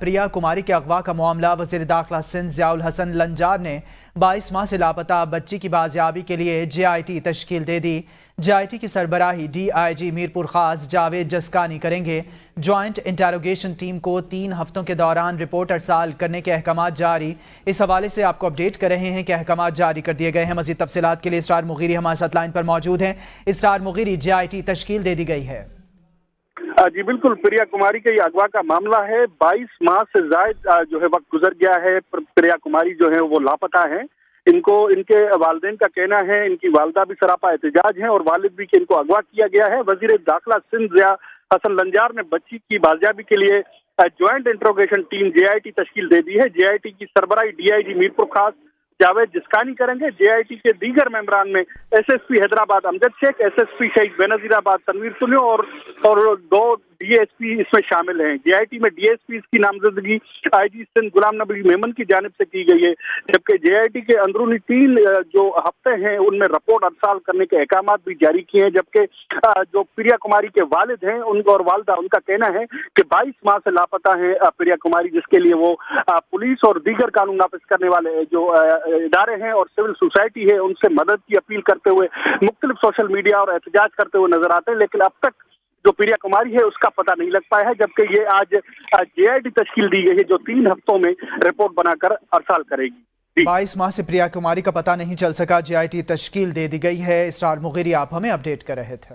प्रिया कुमारी के अगवा का मामला वज़ीर दाखिला सिंध ज़ियाउल हसन लंजार ने 22 माह से लापता बच्ची की बाजियाबी के लिए JIT तश्कील दे दी। JIT की सरबराही DIG मीरपुर खास जावेद जसकानी करेंगे। ज्वाइंट इंटेरोगेशन टीम को 3 हफ्तों के दौरान रिपोर्ट अरसाल करने के अहकामात जारी। इस हवाले से आपको अपडेट कर रहे हैं कि अहकामात जारी कर दिए गए हैं। मज़ीद तफसीलात के लिए इसरार मुगीरी हमारे साथ लाइन पर मौजूद हैं। इसरार मुगीरी, JIT तश्कील दे दी गई है। जी बिल्कुल, प्रिया कुमारी के ये अगवा का मामला है। 22 माह से जायद जो है वक्त गुजर गया है। प्रिया कुमारी जो है वो लापता है। इनके वालिदैन का कहना है, इनकी वालदा भी सरापा एहतजाज है और वालिद भी कि इनको अगवा किया गया है। वजीर दाखिला सिंध ज़िया हसन लंजार ने बच्ची की बाजियाबी के लिए ज्वाइंट इंट्रोगेशन टीम JIT तश्कील दे दी है। JIT की सरबराही DIG मीरपुर खास जावेद जसकानी करेंगे। JIT के दीगर मेंबरान में SSP हैदराबाद अमजद शेख, SSP शहीद बेनजीराबाद तनवीर तुलियो और 2 DSP इसमें शामिल हैं। JIT में DSP की नामजदगी IG सिंध गुलाम नबी मेमन की जानिब से की गई है, जबकि JIT के अंदरूनी 3 जो हफ्ते हैं उनमें रिपोर्ट अरसाल करने के अहकामात भी जारी किए हैं। जबकि जो प्रिया कुमारी के वालिद हैं उनका और वालदा, उनका कहना है कि 22 माह से लापता है प्रिया कुमारी, जिसके लिए वो पुलिस और दीगर कानून नाफिज करने वाले जो इदारे हैं और सिविल सोसाइटी है उनसे मदद की अपील करते हुए मुख्तलिफ सोशल मीडिया और एहतजाज करते हुए नजर आते हैं। लेकिन अब तक जो प्रिया कुमारी है उसका पता नहीं लग पाया है, जबकि ये आज JIT तश्कील दी गई है जो 3 हफ्तों में रिपोर्ट बनाकर अरसाल करेगी। 22 माह से प्रिया कुमारी का पता नहीं चल सका, JIT तश्कील दे दी गई है। इसरार मुगीरी आप हमें अपडेट कर रहे थे।